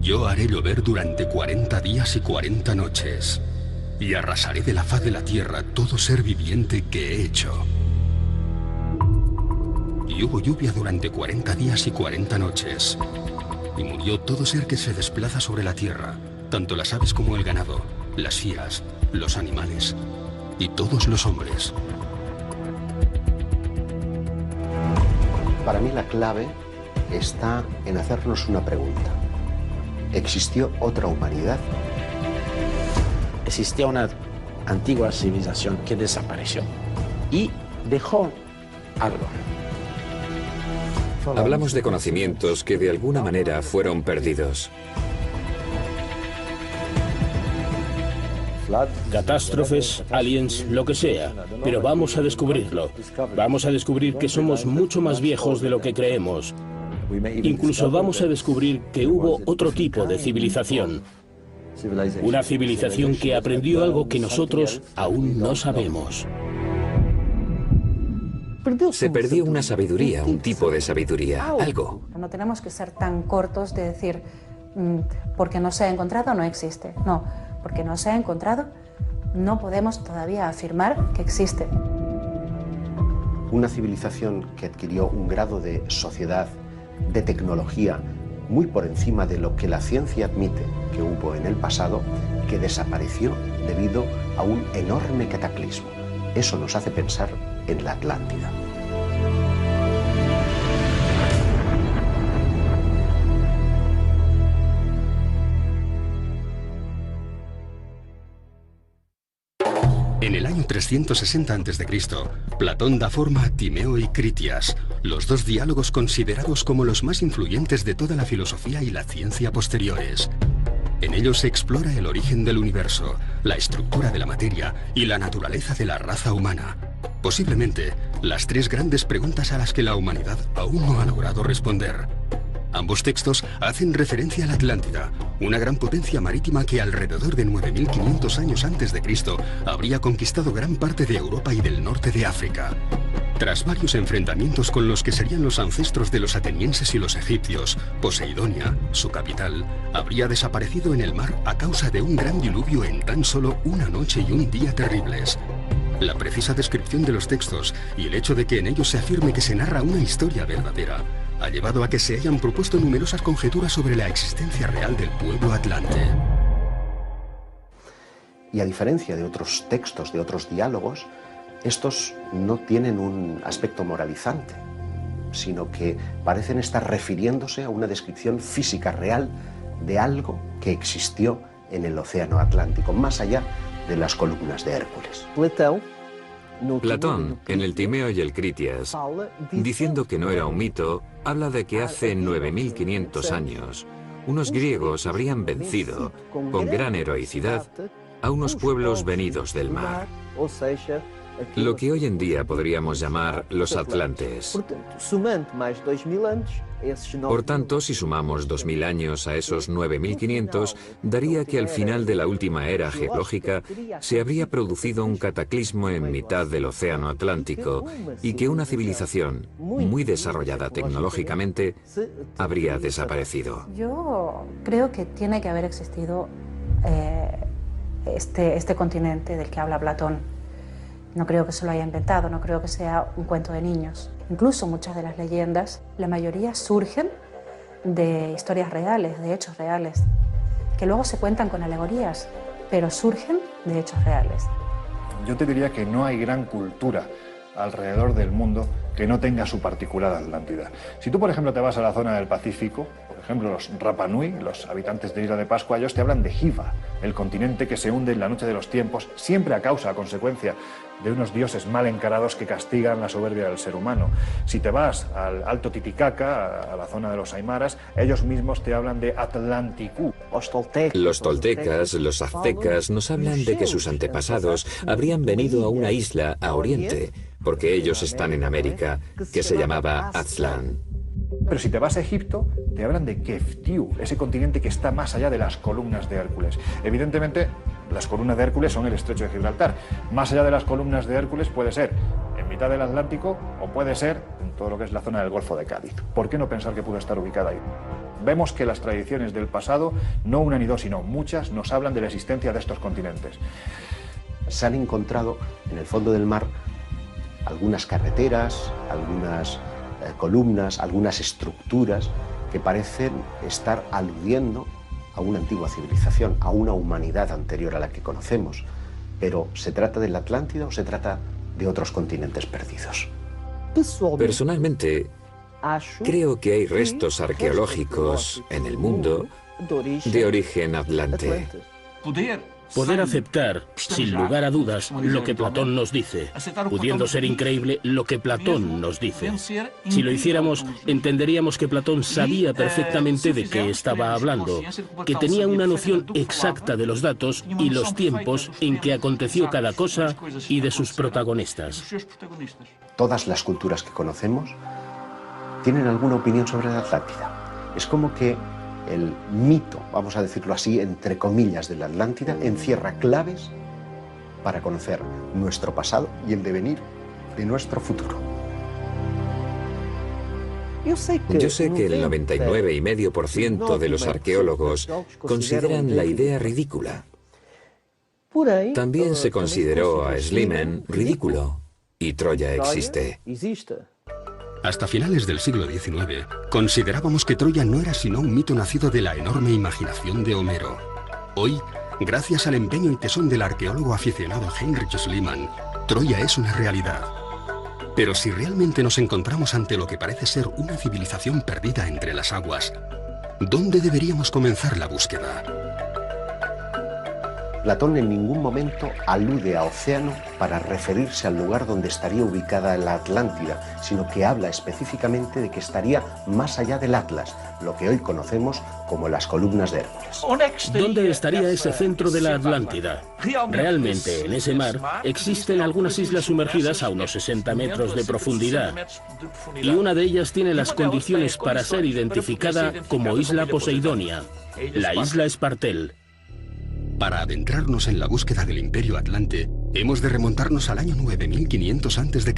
Yo haré llover durante 40 días y 40 noches, y arrasaré de la faz de la tierra todo ser viviente que he hecho. Y hubo lluvia durante 40 días y 40 noches, y murió todo ser que se desplaza sobre la tierra, tanto las aves como el ganado, las fieras, los animales y todos los hombres. Para mí la clave está en hacernos una pregunta. ¿Existió otra humanidad? Existía una antigua civilización que desapareció y dejó algo. Hablamos de conocimientos que de alguna manera fueron perdidos. Catástrofes, aliens, lo que sea, pero vamos a descubrirlo. Vamos a descubrir que somos mucho más viejos de lo que creemos. Incluso vamos a descubrir que hubo otro tipo de civilización. Una civilización que aprendió algo que nosotros aún no sabemos. Se perdió una sabiduría, un tipo de sabiduría, algo. No tenemos que ser tan cortos de decir, porque no se ha encontrado, no existe. No, porque no se ha encontrado, no podemos todavía afirmar que existe. Una civilización que adquirió un grado de sociedad, de tecnología, muy por encima de lo que la ciencia admite que hubo en el pasado, que desapareció debido a un enorme cataclismo. Eso nos hace pensar en la Atlántida. En el año 360 a.C., Platón da forma a Timeo y Critias, los dos diálogos considerados como los más influyentes de toda la filosofía y la ciencia posteriores. En ellos se explora el origen del universo, la estructura de la materia y la naturaleza de la raza humana. Posiblemente, las tres grandes preguntas a las que la humanidad aún no ha logrado responder. Ambos textos hacen referencia a la Atlántida, una gran potencia marítima que alrededor de 9500 años antes de Cristo habría conquistado gran parte de Europa y del norte de África. Tras varios enfrentamientos con los que serían los ancestros de los atenienses y los egipcios, Poseidonia, su capital, habría desaparecido en el mar a causa de un gran diluvio en tan solo una noche y un día terribles. La precisa descripción de los textos y el hecho de que en ellos se afirme que se narra una historia verdadera ha llevado a que se hayan propuesto numerosas conjeturas sobre la existencia real del pueblo atlante. Y a diferencia de otros textos, de otros diálogos, estos no tienen un aspecto moralizante, sino que parecen estar refiriéndose a una descripción física real de algo que existió en el océano Atlántico, más allá de las columnas de Hércules. Platón, en el Timeo y el Critias, diciendo que no era un mito, habla de que hace 9500 años, unos griegos habrían vencido, con gran heroicidad, a unos pueblos venidos del mar, lo que hoy en día podríamos llamar los atlantes. Por tanto, si sumamos 2000 años a esos 9500, daría que al final de la última era geológica se habría producido un cataclismo en mitad del océano Atlántico y que una civilización muy desarrollada tecnológicamente habría desaparecido. Yo creo que tiene que haber existido este continente del que habla Platón. No creo que se lo haya inventado, no creo que sea un cuento de niños. Incluso muchas de las leyendas, la mayoría surgen de historias reales, de hechos reales, que luego se cuentan con alegorías, pero surgen de hechos reales. Yo te diría que no hay gran cultura alrededor del mundo que no tenga su particular Atlántida. Si tú, por ejemplo, te vas a la zona del Pacífico, por ejemplo, los Rapa Nui, los habitantes de Isla de Pascua, ellos te hablan de Hiva, el continente que se hunde en la noche de los tiempos, siempre a consecuencia de unos dioses mal encarados que castigan la soberbia del ser humano. Si te vas al Alto Titicaca, a la zona de los Aymaras, ellos mismos te hablan de Atlanticú. Los toltecas, los aztecas nos hablan de que sus antepasados habrían venido a una isla a oriente, porque ellos están en América, que se llamaba Aztlán. Pero si te vas a Egipto, te hablan de Keftiu, ese continente que está más allá de las columnas de Hércules. Evidentemente, las columnas de Hércules son el estrecho de Gibraltar. Más allá de las columnas de Hércules puede ser en en mitad del Atlántico o puede ser en todo lo que es la zona del Golfo de Cádiz. ¿Por qué no pensar que pudo estar ubicada ahí? Vemos que las tradiciones del pasado, no una ni dos, sino muchas, nos hablan de la existencia de estos continentes. Se han encontrado en el fondo del mar algunas carreteras, algunas columnas, algunas estructuras que parecen estar aludiendo a una antigua civilización, a una humanidad anterior a la que conocemos. Pero ¿se trata de la Atlántida o se trata de otros continentes perdidos? Personalmente, creo que hay restos arqueológicos en el mundo de origen atlante. Poder aceptar, sin lugar a dudas, lo que Platón nos dice, pudiendo ser increíble lo que Platón nos dice. Si lo hiciéramos, entenderíamos que Platón sabía perfectamente de qué estaba hablando, que tenía una noción exacta de los datos y los tiempos en que aconteció cada cosa y de sus protagonistas. Todas las culturas que conocemos tienen alguna opinión sobre la Atlántida. Es como que el mito, vamos a decirlo así, entre comillas, de la Atlántida encierra claves para conocer nuestro pasado y el devenir de nuestro futuro. Yo sé que el 99,5% de los arqueólogos consideran la idea ridícula. También se consideró a Schliemann ridículo, y Troya existe. Hasta finales del siglo XIX, considerábamos que Troya no era sino un mito nacido de la enorme imaginación de Homero. Hoy, gracias al empeño y tesón del arqueólogo aficionado Heinrich Schliemann, Troya es una realidad. Pero si realmente nos encontramos ante lo que parece ser una civilización perdida entre las aguas, ¿dónde deberíamos comenzar la búsqueda? Platón en ningún momento alude a océano para referirse al lugar donde estaría ubicada la Atlántida, sino que habla específicamente de que estaría más allá del Atlas, lo que hoy conocemos como las columnas de Hércules. ¿Dónde estaría ese centro de la Atlántida? Realmente, en ese mar, existen algunas islas sumergidas a unos 60 metros de profundidad, y una de ellas tiene las condiciones para ser identificada como Isla Poseidonia, la isla Espartel. Para adentrarnos en la búsqueda del Imperio Atlante, hemos de remontarnos al año 9500 a.C.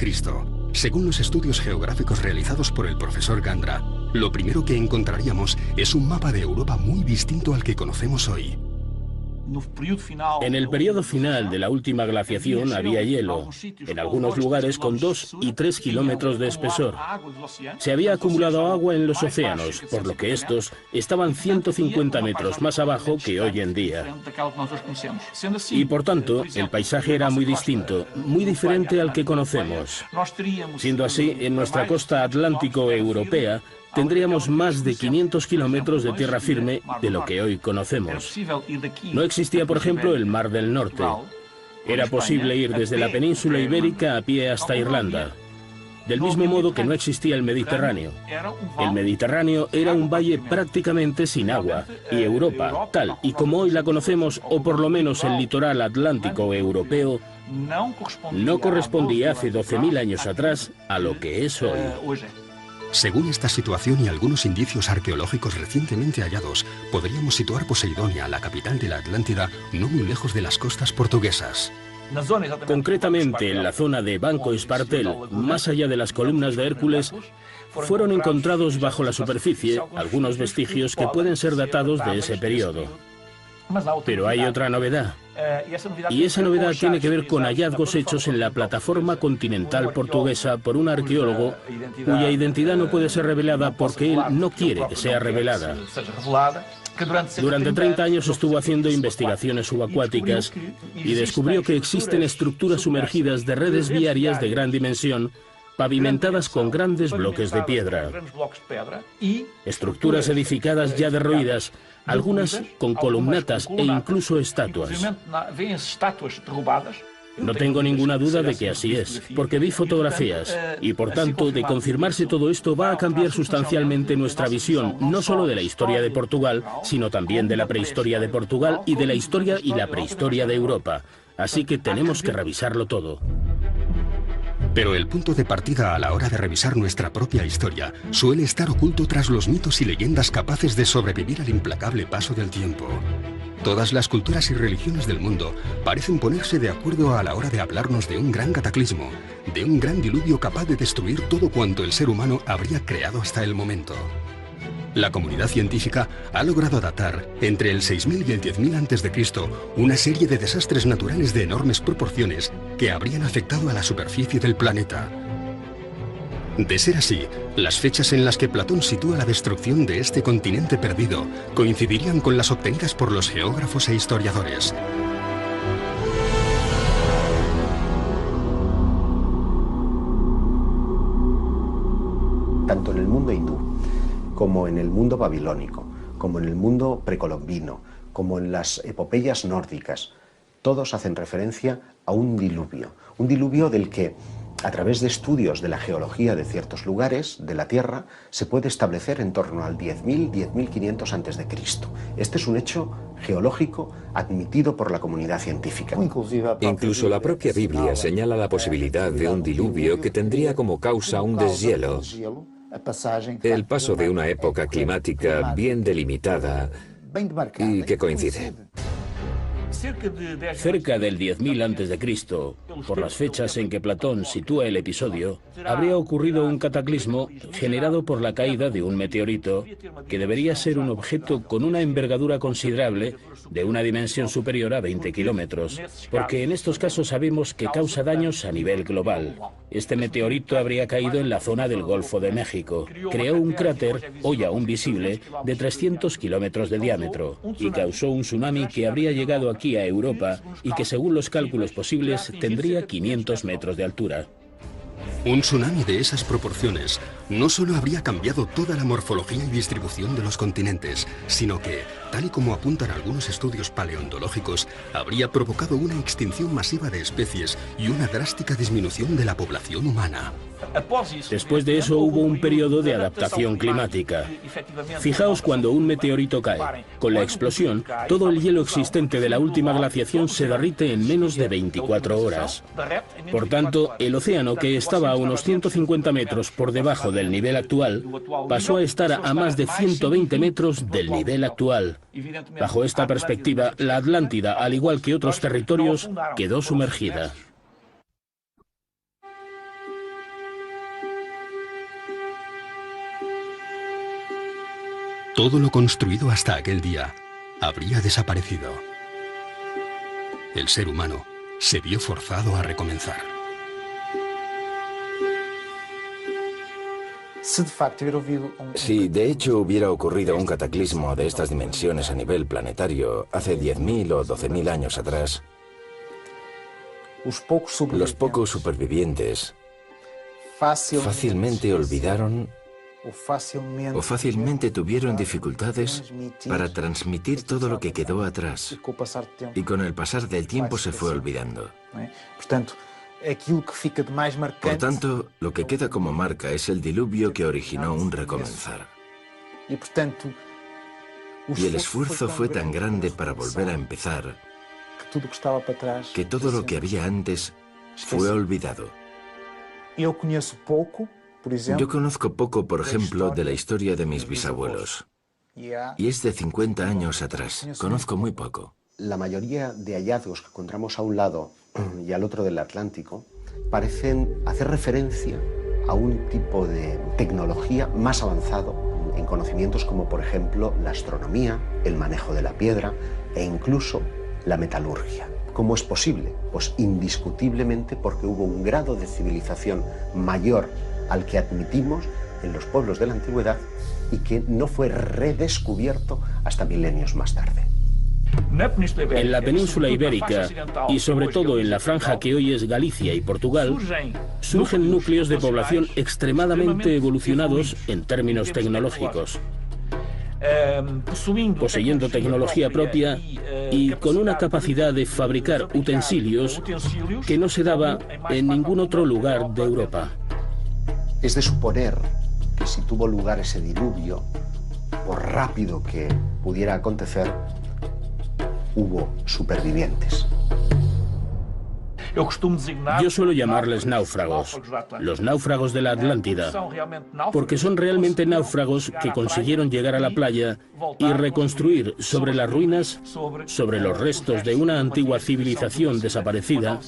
Según los estudios geográficos realizados por el profesor Gandra, lo primero que encontraríamos es un mapa de Europa muy distinto al que conocemos hoy. En el periodo final de la última glaciación había hielo, en algunos lugares con 2 y 3 kilómetros de espesor. Se había acumulado agua en los océanos, por lo que estos estaban 150 metros más abajo que hoy en día. Y por tanto, el paisaje era muy distinto, muy diferente al que conocemos. Siendo así, en nuestra costa atlántico-europea, tendríamos más de 500 kilómetros de tierra firme de lo que hoy conocemos. No existía, por ejemplo, el Mar del Norte. Era posible ir desde la península ibérica a pie hasta Irlanda. Del mismo modo que no existía el Mediterráneo. El Mediterráneo era un valle prácticamente sin agua, y Europa, tal y como hoy la conocemos, o por lo menos el litoral atlántico europeo, no correspondía hace 12.000 años atrás a lo que es hoy. Según esta situación y algunos indicios arqueológicos recientemente hallados, podríamos situar Poseidonia, la capital de la Atlántida, no muy lejos de las costas portuguesas. Concretamente, en la zona de Banco Espartel, más allá de las columnas de Hércules, fueron encontrados bajo la superficie algunos vestigios que pueden ser datados de ese periodo. Pero hay otra novedad. Y esa novedad tiene que ver con hallazgos hechos en la plataforma continental portuguesa por un arqueólogo cuya identidad no puede ser revelada porque él no quiere que sea revelada. Durante 30 años estuvo haciendo investigaciones subacuáticas y descubrió que existen estructuras sumergidas de redes viarias de gran dimensión pavimentadas con grandes bloques de piedra. Estructuras edificadas ya derruidas, algunas con columnatas e incluso estatuas. No tengo ninguna duda de que así es, porque vi fotografías, y por tanto, de confirmarse todo esto, va a cambiar sustancialmente nuestra visión, no solo de la historia de Portugal, sino también de la prehistoria de Portugal y de la historia y la prehistoria de Europa. Así que tenemos que revisarlo todo. Pero el punto de partida a la hora de revisar nuestra propia historia suele estar oculto tras los mitos y leyendas capaces de sobrevivir al implacable paso del tiempo. Todas las culturas y religiones del mundo parecen ponerse de acuerdo a la hora de hablarnos de un gran cataclismo, de un gran diluvio capaz de destruir todo cuanto el ser humano habría creado hasta el momento. La comunidad científica ha logrado datar, entre el 6000 y el 10.000 a.C., una serie de desastres naturales de enormes proporciones que habrían afectado a la superficie del planeta. De ser así, las fechas en las que Platón sitúa la destrucción de este continente perdido coincidirían con las obtenidas por los geógrafos e historiadores. Tanto en el mundo hindú, como en el mundo babilónico, como en el mundo precolombino, como en las epopeyas nórdicas, todos hacen referencia a un diluvio del que, a través de estudios de la geología de ciertos lugares de la Tierra, se puede establecer en torno al 10.000, 10.500 a.C. Este es un hecho geológico admitido por la comunidad científica. Incluso la propia Biblia señala la posibilidad de un diluvio que tendría como causa un deshielo, el paso de una época climática bien delimitada y que coincide. Cerca del 10.000 a.C., por las fechas en que Platón sitúa el episodio, habría ocurrido un cataclismo generado por la caída de un meteorito que debería ser un objeto con una envergadura considerable de una dimensión superior a 20 kilómetros, porque en estos casos sabemos que causa daños a nivel global. Este meteorito habría caído en la zona del Golfo de México, creó un cráter, hoy aún visible, de 300 kilómetros de diámetro y causó un tsunami que habría llegado aquí a Europa y que, según los cálculos posibles, tendría 500 metros de altura. Un tsunami de esas proporciones no solo habría cambiado toda la morfología y distribución de los continentes, sino que, tal y como apuntan algunos estudios paleontológicos, habría provocado una extinción masiva de especies y una drástica disminución de la población humana. Después de eso hubo un periodo de adaptación climática. Fijaos cuando un meteorito cae. Con la explosión, todo el hielo existente de la última glaciación se derrite en menos de 24 horas. Por tanto, el océano, que estaba a unos 150 metros por debajo del nivel actual, pasó a estar a más de 120 metros del nivel actual. Bajo esta perspectiva, la Atlántida, al igual que otros territorios, quedó sumergida. Todo lo construido hasta aquel día habría desaparecido. El ser humano se vio forzado a recomenzar. Si de hecho hubiera ocurrido un cataclismo de estas dimensiones a nivel planetario hace 10.000 o 12.000 años atrás, los pocos supervivientes fácilmente olvidaron o fácilmente tuvieron dificultades para transmitir todo lo que quedó atrás, y con el pasar del tiempo se fue olvidando. Por tanto, lo que queda como marca es el diluvio que originó un recomenzar. Y el esfuerzo fue tan grande para volver a empezar que todo lo que había antes fue olvidado. Yo conozco poco, por ejemplo, de la historia de mis bisabuelos. Y es de 50 años atrás. Conozco muy poco. La mayoría de hallazgos que encontramos a un lado y al otro del Atlántico parecen hacer referencia a un tipo de tecnología más avanzado en conocimientos como, por ejemplo, la astronomía, el manejo de la piedra e incluso la metalurgia. ¿Cómo es posible? Pues indiscutiblemente porque hubo un grado de civilización mayor al que admitimos en los pueblos de la antigüedad y que no fue redescubierto hasta milenios más tarde. En la península ibérica, y sobre todo en la franja que hoy es Galicia y Portugal, surgen núcleos de población extremadamente evolucionados en términos tecnológicos, poseyendo tecnología propia y con una capacidad de fabricar utensilios que no se daba en ningún otro lugar de Europa. Es de suponer que si tuvo lugar ese diluvio, por rápido que pudiera acontecer, hubo supervivientes. Yo suelo llamarles náufragos, los náufragos de la Atlántida, porque son realmente náufragos que consiguieron llegar a la playa y reconstruir sobre las ruinas, sobre los restos de una antigua civilización desaparecida,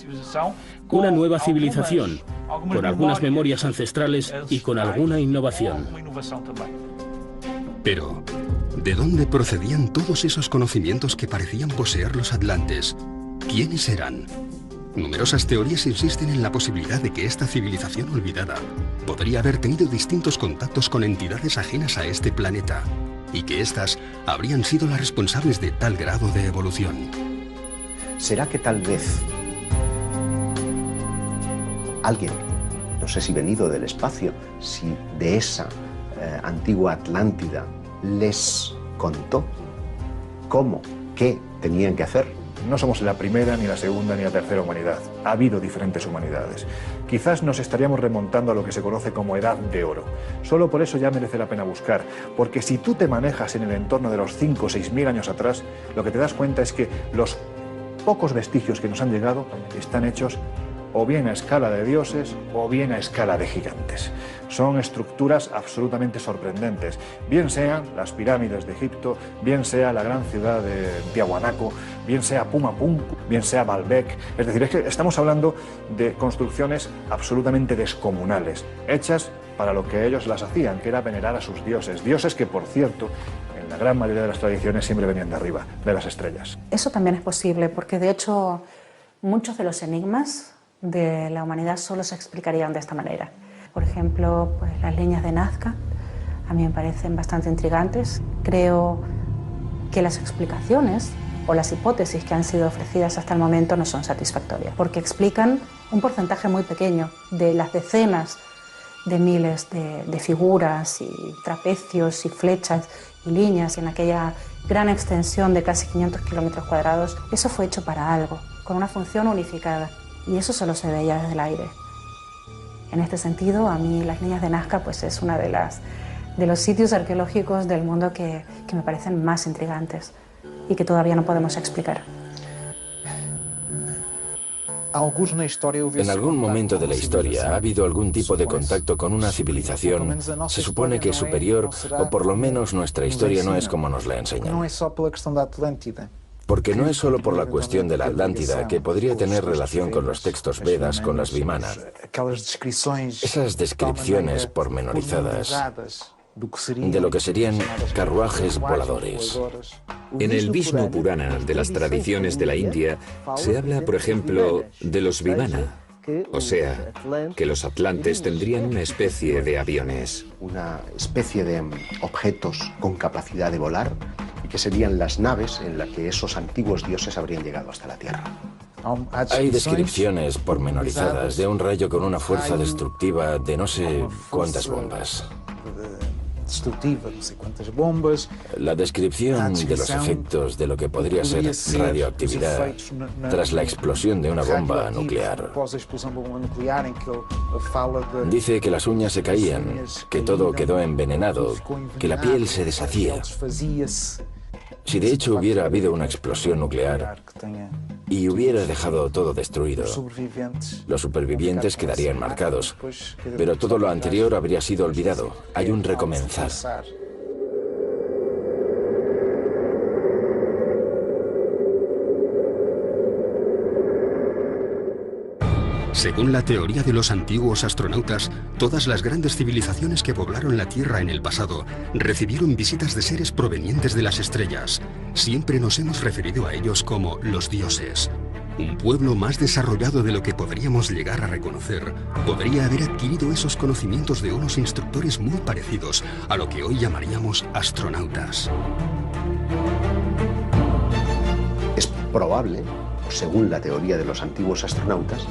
una nueva civilización, con algunas memorias ancestrales y con alguna innovación. Pero, ¿de dónde procedían todos esos conocimientos que parecían poseer los atlantes? ¿Quiénes eran? Numerosas teorías insisten en la posibilidad de que esta civilización olvidada podría haber tenido distintos contactos con entidades ajenas a este planeta y que éstas habrían sido las responsables de tal grado de evolución. ¿Será que tal vez alguien, no sé si venido del espacio, si de esa antigua Atlántida, les contó cómo, qué tenían que hacer? No somos la primera, ni la segunda, ni la tercera humanidad. Ha habido diferentes humanidades. Quizás nos estaríamos remontando a lo que se conoce como Edad de Oro. Solo por eso ya merece la pena buscar, porque si tú te manejas en el entorno de los 5 o 6.000 años atrás, lo que te das cuenta es que los pocos vestigios que nos han llegado están hechos o bien a escala de dioses o bien a escala de gigantes. Son estructuras absolutamente sorprendentes, bien sean las pirámides de Egipto, bien sea la gran ciudad de Tiahuanaco, bien sea Pumapum, bien sea Baalbek. Es decir, es que estamos hablando de construcciones absolutamente descomunales, hechas para lo que ellos las hacían, que era venerar a sus dioses. Dioses que, por cierto, en la gran mayoría de las tradiciones siempre venían de arriba, de las estrellas. Eso también es posible, porque de hecho muchos de los enigmas de la humanidad solo se explicarían de esta manera. Por ejemplo, pues las líneas de Nazca a mí me parecen bastante intrigantes. Creo que las explicaciones o las hipótesis que han sido ofrecidas hasta el momento no son satisfactorias, porque explican un porcentaje muy pequeño de las decenas de miles de figuras y trapecios y flechas y líneas en aquella gran extensión de casi 500 kilómetros cuadrados. Eso fue hecho para algo, con una función unificada. Y eso solo se veía desde el aire. En este sentido, a mí las líneas de Nazca pues, es uno de los sitios arqueológicos del mundo que me parecen más intrigantes y que todavía no podemos explicar. En algún momento de la historia ha habido algún tipo de contacto con una civilización, se supone que superior, o por lo menos nuestra historia no es como nos la enseñan. Porque no es solo por la cuestión de la Atlántida, que podría tener relación con los textos Vedas, con las Vimana. Esas descripciones pormenorizadas de lo que serían carruajes voladores. En el Vishnu Purana de las tradiciones de la India se habla, por ejemplo, de los Vimana. O sea, que los atlantes tendrían una especie de aviones. Una especie de objetos con capacidad de volar, que serían las naves en las que esos antiguos dioses habrían llegado hasta la Tierra. Hay descripciones pormenorizadas de un rayo con una fuerza destructiva de no sé cuántas bombas. La descripción de los efectos de lo que podría ser radioactividad tras la explosión de una bomba nuclear. Dice que las uñas se caían, que todo quedó envenenado, que la piel se deshacía. Si de hecho hubiera habido una explosión nuclear y hubiera dejado todo destruido, los supervivientes quedarían marcados, pero todo lo anterior habría sido olvidado. Hay un recomenzar. Según la teoría de los antiguos astronautas, todas las grandes civilizaciones que poblaron la Tierra en el pasado recibieron visitas de seres provenientes de las estrellas. Siempre nos hemos referido a ellos como los dioses. Un pueblo más desarrollado de lo que podríamos llegar a reconocer podría haber adquirido esos conocimientos de unos instructores muy parecidos a lo que hoy llamaríamos astronautas. Es probable, según la teoría de los antiguos astronautas,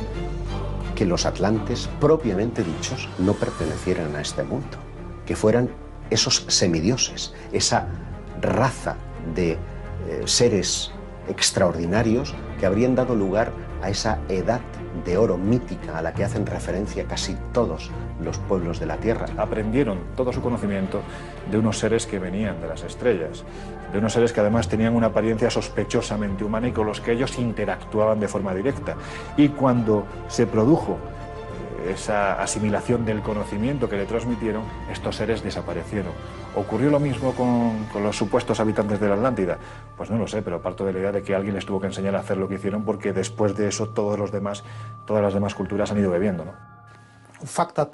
que los atlantes propiamente dichos no pertenecieran a este mundo, que fueran esos semidioses, esa raza de seres extraordinarios que habrían dado lugar a esa edad de oro mítica a la que hacen referencia casi todos los pueblos de la Tierra. Aprendieron todo su conocimiento de unos seres que venían de las estrellas, de unos seres que además tenían una apariencia sospechosamente humana y con los que ellos interactuaban de forma directa. Y cuando se produjo esa asimilación del conocimiento que le transmitieron, estos seres desaparecieron. ¿Ocurrió lo mismo con los supuestos habitantes de la Atlántida? Pues no lo sé, pero parto de la idea de que alguien les tuvo que enseñar a hacer lo que hicieron, porque después de eso todas las demás culturas han ido bebiendo, ¿no?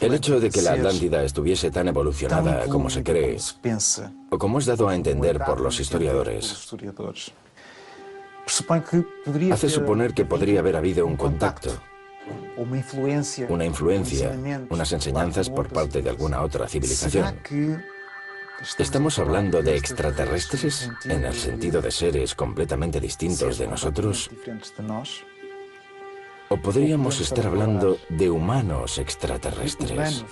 El hecho de que la Atlántida estuviese tan evolucionada como se cree, o como es dado a entender por los historiadores, hace suponer que podría haber habido un contacto, una influencia, unas enseñanzas por parte de alguna otra civilización. ¿Estamos hablando de extraterrestres en el sentido de seres completamente distintos de nosotros? ¿O podríamos estar hablando de humanos extraterrestres?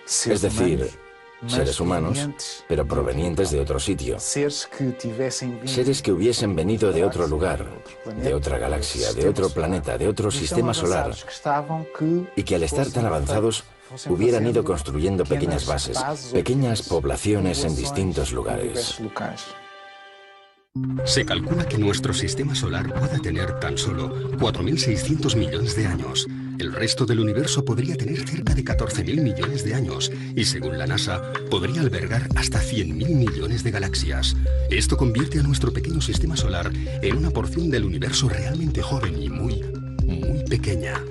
Es decir, seres humanos, pero provenientes de otro sitio. Seres que hubiesen venido de otro lugar, de otra galaxia, de otro planeta, de otro sistema solar, y que al estar tan avanzados hubieran ido construyendo pequeñas bases, pequeñas poblaciones en distintos lugares. Se calcula que nuestro sistema solar pueda tener tan solo 4.600 millones de años. El resto del universo podría tener cerca de 14.000 millones de años y, según la NASA, podría albergar hasta 100.000 millones de galaxias. Esto convierte a nuestro pequeño sistema solar en una porción del universo realmente joven y muy pequeña.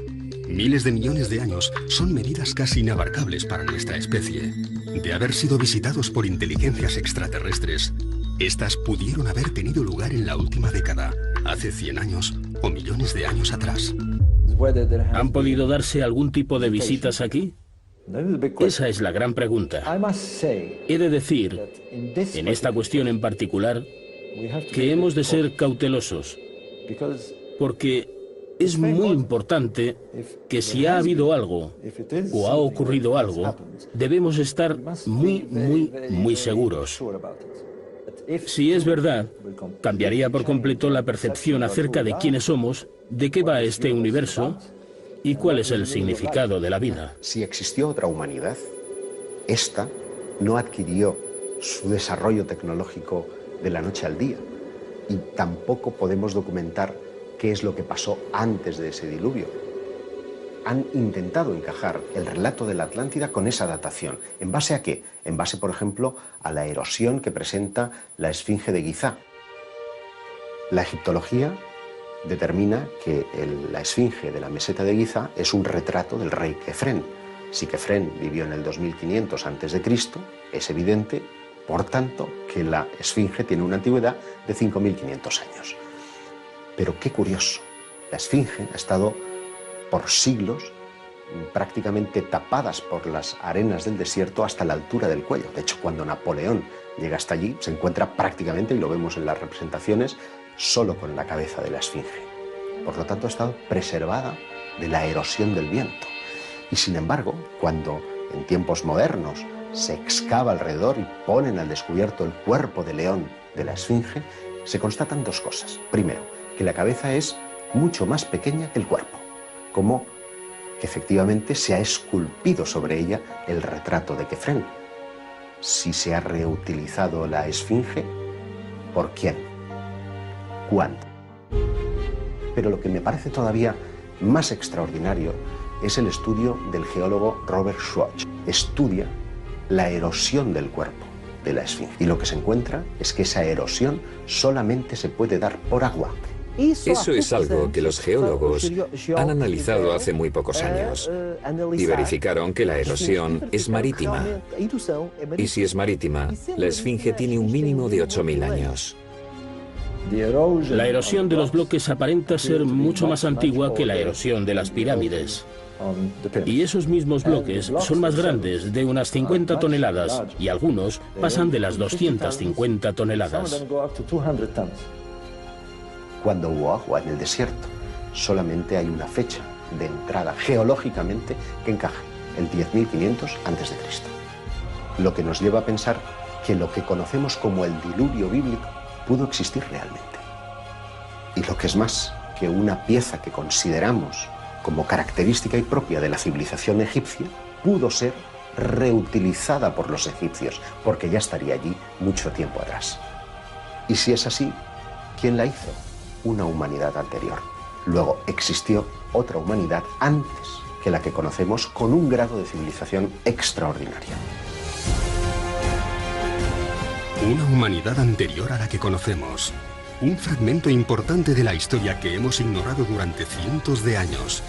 Miles de millones de años son medidas casi inabarcables para nuestra especie. De haber sido visitados por inteligencias extraterrestres, estas pudieron haber tenido lugar en la última década, hace 100 años o millones de años atrás. ¿Han podido darse algún tipo de visitas aquí? Esa es la gran pregunta. He de decir, en esta cuestión en particular, que hemos de ser cautelosos, porque es muy importante que si ha habido algo o ha ocurrido algo, debemos estar muy seguros. Si es verdad, cambiaría por completo la percepción acerca de quiénes somos, de qué va este universo y cuál es el significado de la vida. Si existió otra humanidad, esta no adquirió su desarrollo tecnológico de la noche al día, y tampoco podemos documentar qué es lo que pasó antes de ese diluvio. Han intentado encajar el relato de la Atlántida con esa datación. ¿En base a qué? En base, por ejemplo, a la erosión que presenta la Esfinge de Gizá. La egiptología determina que la Esfinge de la meseta de Gizá es un retrato del rey Kefren. Si Kefren vivió en el 2500 a.C., es evidente, por tanto, que la Esfinge tiene una antigüedad de 5500 años. Pero qué curioso, la Esfinge ha estado por siglos prácticamente tapadas por las arenas del desierto hasta la altura del cuello. De hecho, cuando Napoleón llega hasta allí, se encuentra prácticamente, y lo vemos en las representaciones, solo con la cabeza de la Esfinge. Por lo tanto, ha estado preservada de la erosión del viento. Y sin embargo, cuando en tiempos modernos se excava alrededor y ponen al descubierto el cuerpo de león de la Esfinge, se constatan dos cosas. Primero, que la cabeza es mucho más pequeña que el cuerpo, como que efectivamente se ha esculpido sobre ella el retrato de Kefren. Si se ha reutilizado la Esfinge, ¿por quién? ¿Cuándo? Pero lo que me parece todavía más extraordinario es el estudio del geólogo Robert Schwartz. Estudia la erosión del cuerpo de la Esfinge. Y lo que se encuentra es que esa erosión solamente se puede dar por agua. Eso es algo que los geólogos han analizado hace muy pocos años y verificaron que la erosión es marítima. Y si es marítima, la Esfinge tiene un mínimo de 8.000 años. La erosión de los bloques aparenta ser mucho más antigua que la erosión de las pirámides. Y esos mismos bloques son más grandes, de unas 50 toneladas, y algunos pasan de las 250 toneladas. Cuando hubo agua en el desierto, solamente hay una fecha de entrada geológicamente que encaja, el 10.500 a.C. Lo que nos lleva a pensar que lo que conocemos como el diluvio bíblico pudo existir realmente. Y lo que es más, que una pieza que consideramos como característica y propia de la civilización egipcia pudo ser reutilizada por los egipcios, porque ya estaría allí mucho tiempo atrás. Y si es así, ¿quién la hizo? Una humanidad anterior. Luego existió otra humanidad antes que la que conocemos, con un grado de civilización extraordinario. Una humanidad anterior a la que conocemos. Un fragmento importante de la historia que hemos ignorado durante cientos de años.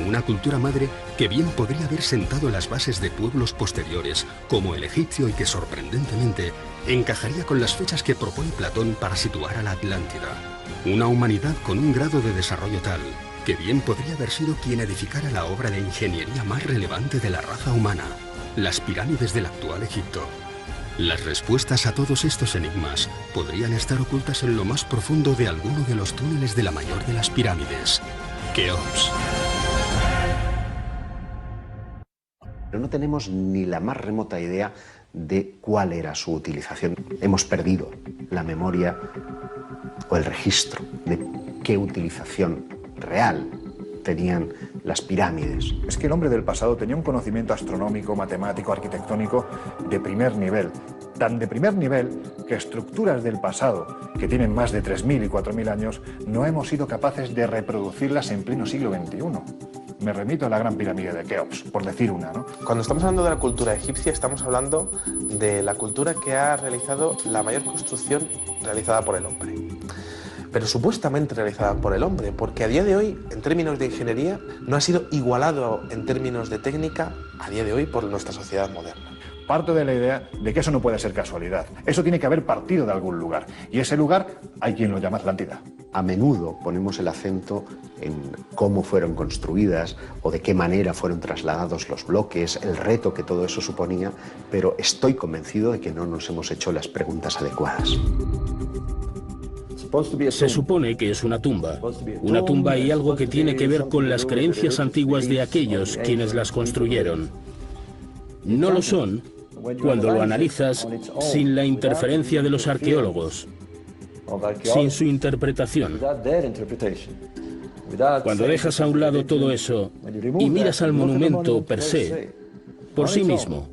Una cultura madre que bien podría haber sentado las bases de pueblos posteriores, como el egipcio, y que sorprendentemente encajaría con las fechas que propone Platón para situar a la Atlántida. Una humanidad con un grado de desarrollo tal que bien podría haber sido quien edificara la obra de ingeniería más relevante de la raza humana, las pirámides del actual Egipto. Las respuestas a todos estos enigmas podrían estar ocultas en lo más profundo de alguno de los túneles de la mayor de las pirámides, Keops. Pero no tenemos ni la más remota idea de cuál era su utilización. Hemos perdido la memoria o el registro de qué utilización real tenían las pirámides. Es que el hombre del pasado tenía un conocimiento astronómico, matemático, arquitectónico de primer nivel. Tan de primer nivel que estructuras del pasado, que tienen más de 3.000 y 4.000 años, no hemos sido capaces de reproducirlas en pleno siglo XXI. Me remito a la Gran Pirámide de Keops, por decir una, ¿no? Cuando estamos hablando de la cultura egipcia, estamos hablando de la cultura que ha realizado la mayor construcción realizada por el hombre. Pero supuestamente realizada por el hombre, porque a día de hoy, en términos de ingeniería, no ha sido igualado en términos de técnica a día de hoy por nuestra sociedad moderna. Parto de la idea de que eso no puede ser casualidad. Eso tiene que haber partido de algún lugar. Y ese lugar hay quien lo llama Atlántida. A menudo ponemos el acento en cómo fueron construidas o de qué manera fueron trasladados los bloques, el reto que todo eso suponía, pero estoy convencido de que no nos hemos hecho las preguntas adecuadas. Se supone que es una tumba y algo que tiene que ver con las creencias antiguas de aquellos quienes las construyeron. No lo son cuando lo analizas sin la interferencia de los arqueólogos, sin su interpretación. Cuando dejas a un lado todo eso y miras al monumento per se, por sí mismo,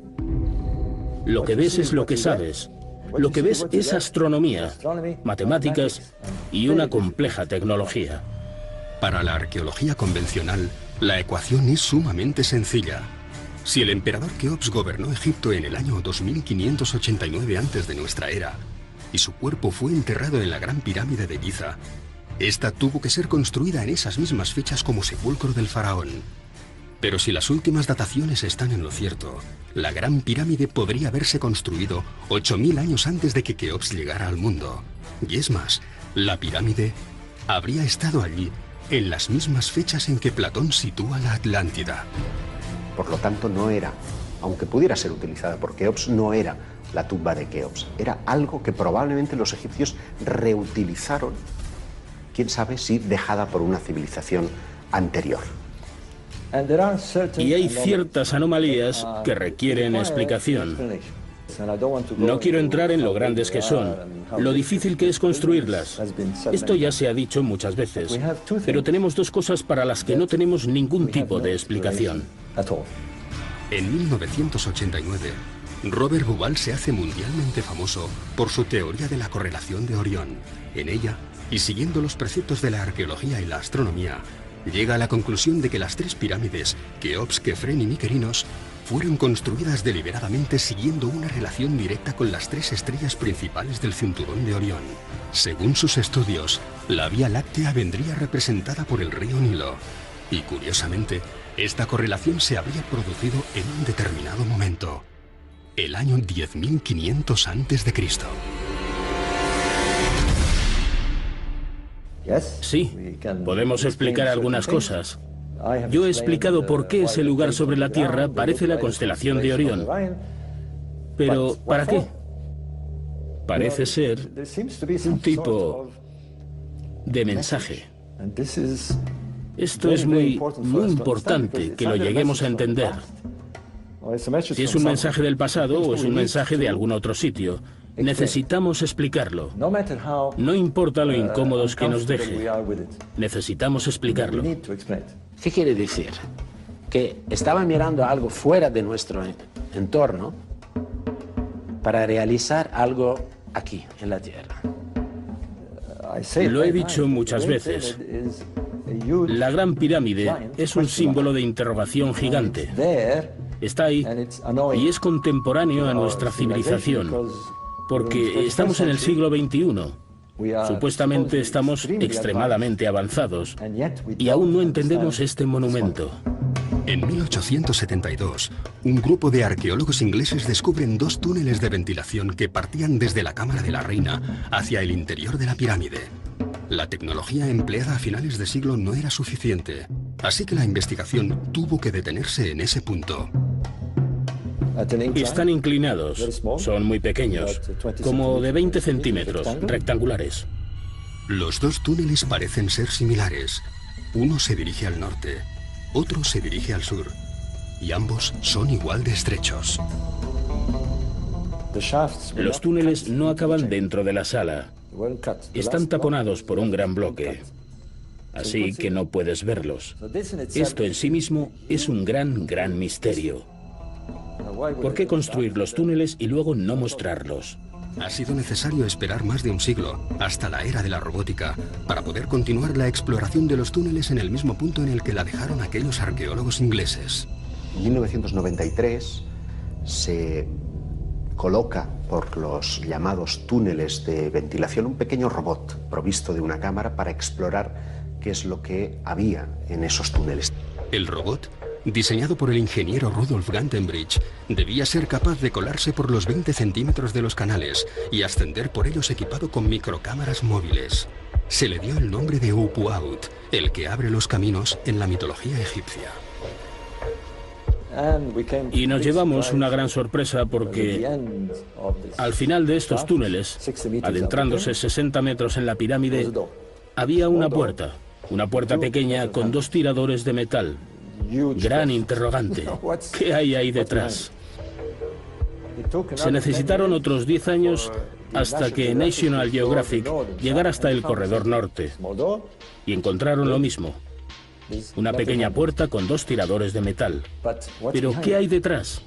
lo que ves es lo que sabes. Lo que ves es astronomía, matemáticas y una compleja tecnología. Para la arqueología convencional, la ecuación es sumamente sencilla. Si el emperador Keops gobernó Egipto en el año 2589 antes de nuestra era, y su cuerpo fue enterrado en la Gran Pirámide de Giza, esta tuvo que ser construida en esas mismas fechas como sepulcro del faraón. Pero si las últimas dataciones están en lo cierto, la Gran Pirámide podría haberse construido 8000 años antes de que Keops llegara al mundo. Y es más, la pirámide habría estado allí en las mismas fechas en que Platón sitúa la Atlántida. Por lo tanto, no era, aunque pudiera ser utilizada por Keops, no era la tumba de Keops. Era algo que probablemente los egipcios reutilizaron, quién sabe si dejada por una civilización anterior. Y hay ciertas anomalías que requieren explicación. No quiero entrar en lo grandes que son, lo difícil que es construirlas. Esto ya se ha dicho muchas veces, pero tenemos dos cosas para las que no tenemos ningún tipo de explicación. En 1989, Robert Bauval se hace mundialmente famoso por su teoría de la correlación de Orión. En ella, y siguiendo los preceptos de la arqueología y la astronomía, llega a la conclusión de que las tres pirámides, Keops, Kefren y Mykerinos, fueron construidas deliberadamente siguiendo una relación directa con las tres estrellas principales del cinturón de Orión. Según sus estudios, la Vía Láctea vendría representada por el río Nilo. Y curiosamente, esta correlación se habría producido en un determinado momento, el año 10.500 a.C. Sí, podemos explicar algunas cosas. Yo he explicado por qué ese lugar sobre la Tierra parece la constelación de Orión. Pero, ¿para qué? Parece ser un tipo de mensaje. Esto es muy importante que lo lleguemos a entender. Si es un mensaje del pasado o es un mensaje de algún otro sitio. Necesitamos explicarlo. No importa lo incómodos que nos deje. Necesitamos explicarlo. ¿Qué quiere decir? Que estaban mirando algo fuera de nuestro entorno para realizar algo aquí, en la Tierra. Lo he dicho muchas veces. La Gran Pirámide es un símbolo de interrogación gigante. Está ahí y es contemporáneo a nuestra civilización, porque estamos en el siglo XXI. Supuestamente estamos extremadamente avanzados y aún no entendemos este monumento. En 1872, un grupo de arqueólogos ingleses descubren 2 túneles de ventilación que partían desde la Cámara de la Reina hacia el interior de la pirámide. La tecnología empleada a finales de siglo no era suficiente, así que la investigación tuvo que detenerse en ese punto. Están inclinados, son muy pequeños, como de 20 centímetros, rectangulares. Los 2 túneles parecen ser similares. Uno se dirige al norte, otro se dirige al sur, y ambos son igual de estrechos. Los túneles no acaban dentro de la sala. Están taponados por un gran bloque, así que no puedes verlos. Esto en sí mismo es un gran misterio. ¿Por qué construir los túneles y luego no mostrarlos? Ha sido necesario esperar más de un siglo, hasta la era de la robótica, para poder continuar la exploración de los túneles en el mismo punto en el que la dejaron aquellos arqueólogos ingleses. En 1993 se coloca por los llamados túneles de ventilación un pequeño robot provisto de una cámara para explorar qué es lo que había en esos túneles. El robot, diseñado por el ingeniero Rudolf Gantenbrich, debía ser capaz de colarse por los 20 centímetros de los canales y ascender por ellos equipado con microcámaras móviles. Se le dio el nombre de Upuaut, el que abre los caminos en la mitología egipcia. Y nos llevamos una gran sorpresa porque al final de estos túneles, adentrándose 60 metros en la pirámide, había una puerta pequeña con 2 tiradores de metal. Gran interrogante. ¿Qué hay ahí detrás? Se necesitaron otros 10 años hasta que National Geographic llegara hasta el corredor norte y encontraron lo mismo. Una pequeña puerta con 2 tiradores de metal. ¿Pero qué hay detrás?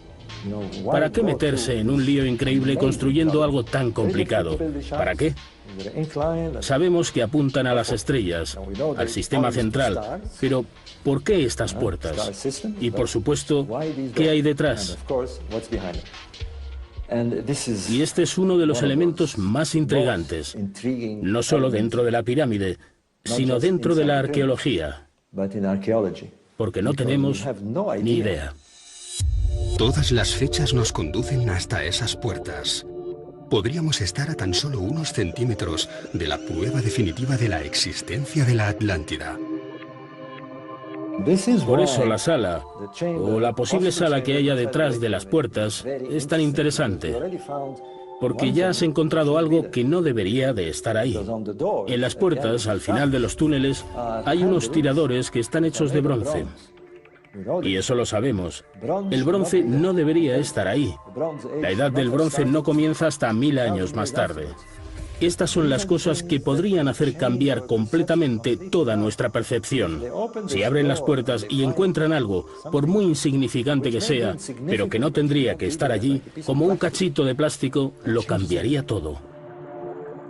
¿Para qué meterse en un lío increíble construyendo algo tan complicado? ¿Para qué? Sabemos que apuntan a las estrellas, al sistema central, pero ¿por qué estas puertas? Y por supuesto, ¿qué hay detrás? Y este es uno de los elementos más intrigantes, no solo dentro de la pirámide, sino dentro de la arqueología, porque no tenemos ni idea. Todas las fechas nos conducen hasta esas puertas. Podríamos estar a tan solo unos centímetros de la prueba definitiva de la existencia de la Atlántida. Por eso la sala, o la posible sala que haya detrás de las puertas, es tan interesante. Porque ya has encontrado algo que no debería de estar ahí. En las puertas, al final de los túneles, hay unos tiradores que están hechos de bronce. Y eso lo sabemos. El bronce no debería estar ahí. La edad del bronce no comienza hasta 1000 años más tarde. Estas son las cosas que podrían hacer cambiar completamente toda nuestra percepción. Si abren las puertas y encuentran algo, por muy insignificante que sea, pero que no tendría que estar allí, como un cachito de plástico, lo cambiaría todo.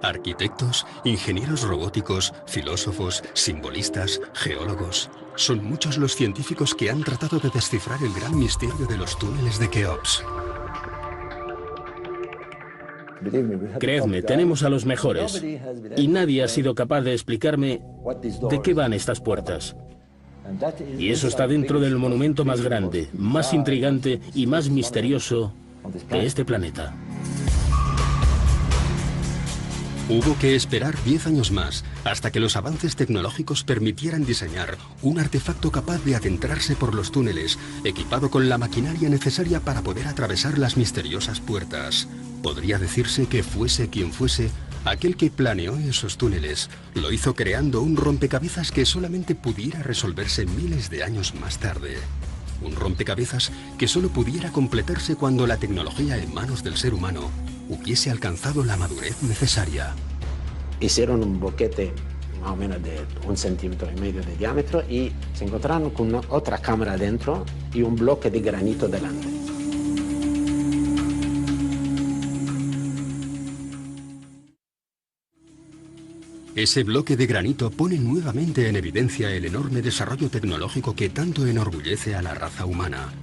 Arquitectos, ingenieros robóticos, filósofos, simbolistas, geólogos. Son muchos los científicos que han tratado de descifrar el gran misterio de los túneles de Keops. Creedme, tenemos a los mejores, y nadie ha sido capaz de explicarme de qué van estas puertas. Y eso está dentro del monumento más grande, más intrigante y más misterioso de este planeta. Hubo que esperar 10 años más hasta que los avances tecnológicos permitieran diseñar un artefacto capaz de adentrarse por los túneles, equipado con la maquinaria necesaria para poder atravesar las misteriosas puertas. Podría decirse que fuese quien fuese, aquel que planeó esos túneles lo hizo creando un rompecabezas que solamente pudiera resolverse miles de años más tarde. Un rompecabezas que solo pudiera completarse cuando la tecnología en manos del ser humano hubiese alcanzado la madurez necesaria. Hicieron un boquete más o menos de 1,5 centímetros de diámetro y se encontraron con otra cámara dentro y un bloque de granito delante. Ese bloque de granito pone nuevamente en evidencia el enorme desarrollo tecnológico que tanto enorgullece a la raza humana.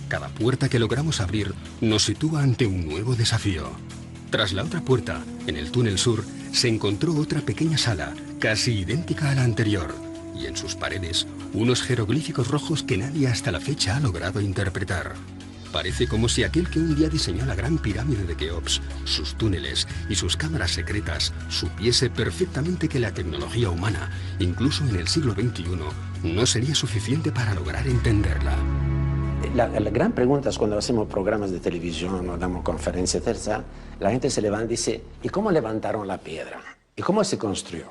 Cada puerta que logramos abrir nos sitúa ante un nuevo desafío. Tras la otra puerta, en el túnel sur, se encontró otra pequeña sala, casi idéntica a la anterior, y en sus paredes, unos jeroglíficos rojos que nadie hasta la fecha ha logrado interpretar. Parece como si aquel que un día diseñó la gran pirámide de Keops, sus túneles y sus cámaras secretas, supiese perfectamente que la tecnología humana, incluso en el siglo XXI, no sería suficiente para lograr entenderla. La gran pregunta es cuando hacemos programas de televisión o damos conferencias, etc., la gente se levanta y dice, ¿y cómo levantaron la piedra? ¿Y cómo se construyó?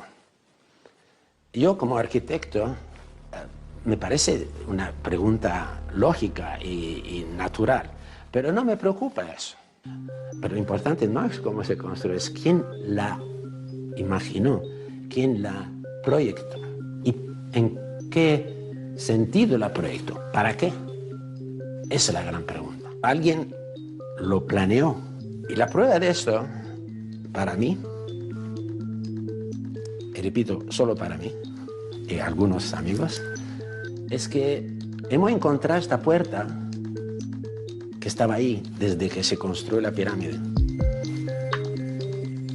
Yo como arquitecto, me parece una pregunta lógica y natural, pero no me preocupa eso. Pero lo importante no es cómo se construyó, es quién la imaginó, quién la proyectó y en qué sentido la proyectó, ¿para qué? Esa es la gran pregunta. Alguien lo planeó. Y la prueba de esto, para mí, y repito, solo para mí y algunos amigos, es que hemos encontrado esta puerta que estaba ahí desde que se construyó la pirámide.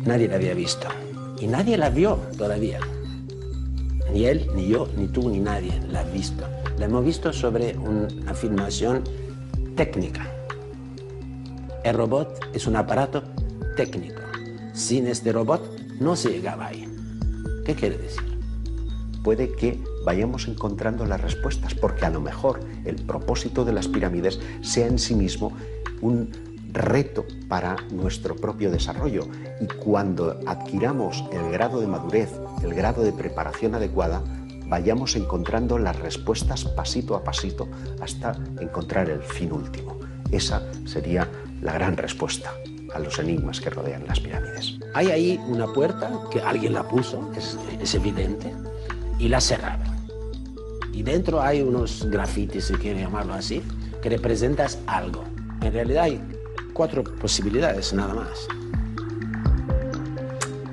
Nadie la había visto. Y nadie la vio todavía. Ni él, ni yo, ni tú, ni nadie la ha visto. La hemos visto sobre una filmación técnica. El robot es un aparato técnico. Sin este robot no se llegaba ahí. ¿Qué quiere decir? Puede que vayamos encontrando las respuestas, porque a lo mejor el propósito de las pirámides sea en sí mismo un reto para nuestro propio desarrollo. Y cuando adquiramos el grado de madurez, el grado de preparación adecuada, vayamos encontrando las respuestas pasito a pasito hasta encontrar el fin último. Esa sería la gran respuesta a los enigmas que rodean las pirámides. Hay ahí una puerta que alguien la puso, es evidente, y la cerraron. Y dentro hay unos grafitis, si quieren llamarlo así, que representan algo. En realidad hay 4 posibilidades nada más.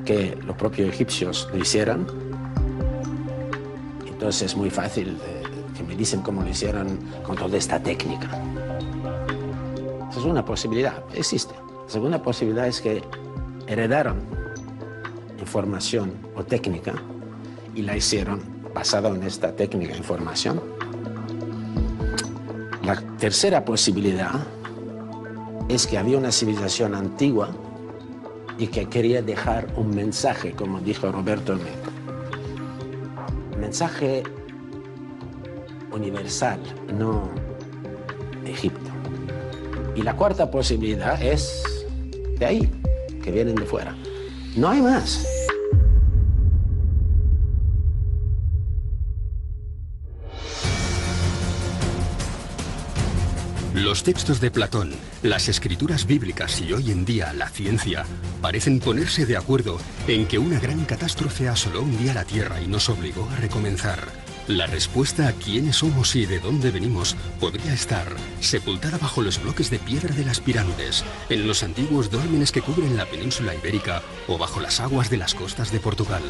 Que los propios egipcios lo hicieran. Entonces es muy fácil que me dicen cómo lo hicieron con toda esta técnica. Esa es una posibilidad, existe. La segunda posibilidad es que heredaron información o técnica y la hicieron basada en esta técnica e información. La tercera posibilidad es que había una civilización antigua y que quería dejar un mensaje, como dijo Roberto Olmedo. Mensaje universal, no Egipto. Y la cuarta posibilidad es de ahí, que vienen de fuera. No hay más. Los textos de Platón, las escrituras bíblicas y hoy en día la ciencia parecen ponerse de acuerdo en que una gran catástrofe asoló un día la Tierra y nos obligó a recomenzar. La respuesta a quiénes somos y de dónde venimos podría estar sepultada bajo los bloques de piedra de las pirámides, en los antiguos dólmenes que cubren la península ibérica o bajo las aguas de las costas de Portugal.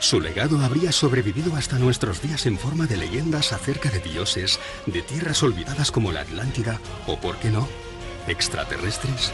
Su legado habría sobrevivido hasta nuestros días en forma de leyendas acerca de dioses, de tierras olvidadas como la Atlántida o, ¿por qué no?, extraterrestres.